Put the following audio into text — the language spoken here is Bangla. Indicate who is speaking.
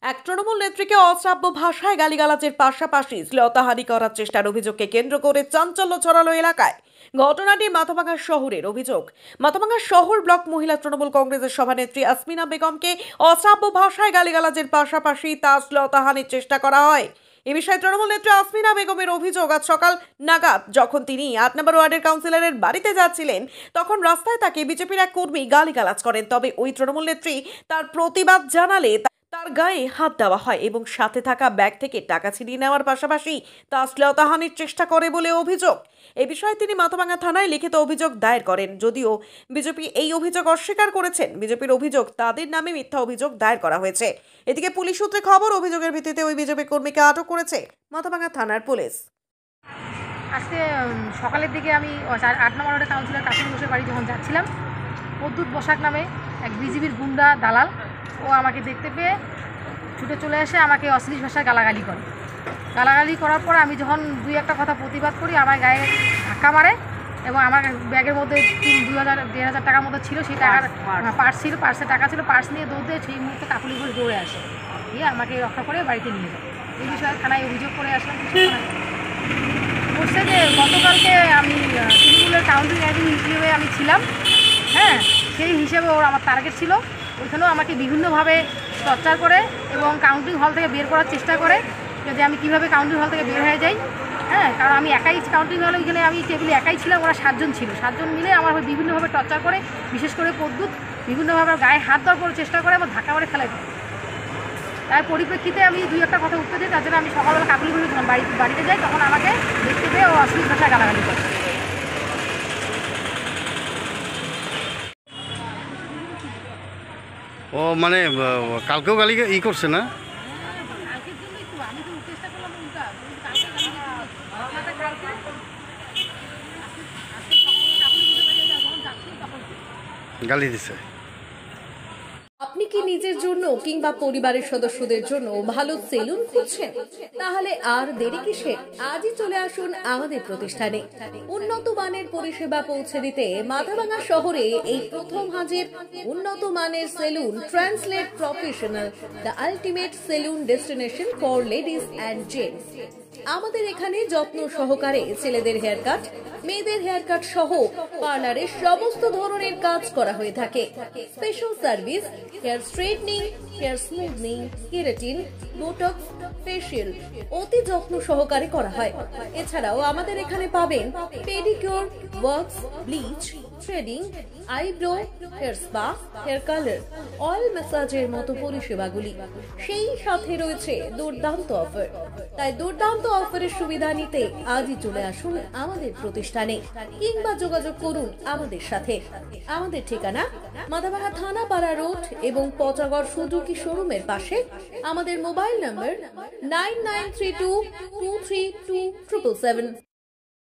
Speaker 1: এক তৃণমূল নেত্রীকে অশ্রাব্য ভাষায় গালিগালাজের পাশাপাশি শ্লীলতাহানি করার চেষ্টার অভিযোগকে কেন্দ্র করে চাঞ্চল্য ছড়ালো এলাকায়। ঘটনাটি মাথাভাঙা শহরের অভিযোগ। মাথাভাঙা শহর ব্লক মহিলা তৃণমূল কংগ্রেসের সভানেত্রী আসমিনা বেগমকে অশ্রাব্য ভাষায় গালিগালাজের পাশাপাশি তার শ্লীলতাহানির চেষ্টা করা হয়। এ বিষয়ে তৃণমূল নেত্রী আসমিনা বেগমের অভিযোগ, আজ সকাল নাগাদ যখন তিনি ৮ নম্বর ওয়ার্ডের কাউন্সিলরের বাড়িতে যাচ্ছিলেন, তখন রাস্তায় তাকে বিজেপির এক কর্মী গালিগালাজ করেন। তবে ওই তৃণমূল নেত্রী তার প্রতিবাদ জানালে তার গায়ে হাত দেওয়া হয় এবং সাথে থাকা ব্যাগ থেকে টাকা ছিনিয়ে নেওয়ার পাশাপাশি তার শ্লীলতাহানির চেষ্টা করে বলে অভিযোগ। এ বিষয়ে তিনি মাথাভাঙা থানায় লিখিত অভিযোগ দায়ের করেন। যদিও বিজেপি এই অভিযোগ অস্বীকার করেছেন। বিজেপির অভিযোগ, তাদের নামে মিথ্যা অভিযোগ দায়ের করা হয়েছে। এদিকে পুলিশ সূত্রে খবর, অভিযোগের ভিত্তিতে ওই বিজেপি কর্মীকে আটক করেছে মাথাভাঙা থানার পুলিশ।
Speaker 2: আজকে সকালের দিকে আমি ৮ নম্বর ওয়ার্ডের কাউন্সিলর কাকুর বসে বাড়ি যখন যাচ্ছিলাম, প্রদ্যুৎ বসাক নামে এক বিজেপির গুন্ডা দালাল ও আমাকে দেখতে পেয়ে ছুটে চলে এসে আমাকে অশ্লীল ভাষায় গালাগালি করে। গালাগালি করার পর আমি যখন দুই একটা কথা প্রতিবাদ করি, আমার গায়ে ধাক্কা মারে এবং আমার ব্যাগের মধ্যে ১,৫০০ টাকার মতো ছিল। সেই টাকার পার্স ছিল, পার্সে টাকা ছিল। পার্স নিয়ে দৌড় দিয়ে সেই মুহূর্তে কাকুলি ঘোষ দৌড়ে আসে, দিয়ে আমাকে রক্ষা করে বাড়িতে নিয়ে যায়। এই বিষয়ে থানায় অভিযোগ করে আসলাম। বলছে যে গতকালকে আমি তৃণমূলের কাউন্সিল এজেন্ট হিসেবে আমি ছিলাম, হ্যাঁ, সেই হিসেবে ওর আমার টার্গেট ছিল। ওইখানেও আমাকে বিভিন্নভাবে টর্চার করে এবং কাউন্টিং হল থেকে বের করার চেষ্টা করে যে আমি কীভাবে কাউন্টিং হল থেকে বের হয়ে যাই। হ্যাঁ, কারণ আমি একাই কাউন্টিং হলে, ওইখানে আমি টেবিলে একাই ছিলাম, ওরা 7 জন ছিল। 7 জন মিলে আমার বিভিন্নভাবে টর্চার করে, বিশেষ করে প্রদ্যুৎ বিভিন্নভাবে গায়ে হাত দেওয়ার করার চেষ্টা করে, আমার ধাক্কা মারে ফেলাই দেয়। তার পরিপ্রেক্ষিতে আমি দুই একটা কথা উঠতে দিই, তার জন্য আমি সকালবেলা কাকুলি ঘুরে যখন বাড়িতে যাই, তখন আমাকে দেখতে পেয়ে ও অশ্লীল ভাষায় গালাগালি করে।
Speaker 3: ও মানে কালকেও গালি করছে না? গালি দিছে।
Speaker 4: আপনি কি নিজের জন্য কিংবা পরিবারের সদস্যদের জন্য ভালো সেলুন খুঁজছেন? তাহলে আর দেরি কিসের? আজই চলে আসুন আমাদের প্রতিষ্ঠানে। উন্নত মানের পরিষেবা পৌঁছে দিতে মাথাভাঙা শহরে এই প্রথম হাজির উন্নত মানের salon translate professional, the ultimate salon destination for ladies and gents. আমাদের এখানে যত্ন সহকারে ছেলেদের হেয়ার কাট, মেয়েদের হেয়ার কাট সহ পার্লারের সমস্ত ধরনের কাজ করা হয়ে থাকে। Special service, hair straightening, hair smoothening, keratin, botox, facial অতি যত্ন সহকারে করা হয়। এছাড়াও আমাদের এখানে পাবেন pedicure, wax, bleach, threading, eyebrow, hair spa, hair colour, oil ম্যাসাজের মতো পরিষেবাগুলি। সেই সাথে রয়েছে দুর্দান্ত অফার। তাই দুর্দান্ত অফারের সুবিধা নিতে আজই চলে আসুন আমাদের প্রতিষ্ঠানে কিংবা যোগাযোগ করুন আমাদের সাথে। আমাদের ঠিকানা মাথাভাঙা থানাপাড়া রোড এবং পচাগড় সুজুকি শোরুমের পাশে। আমাদের মোবাইল নম্বর 9932232777।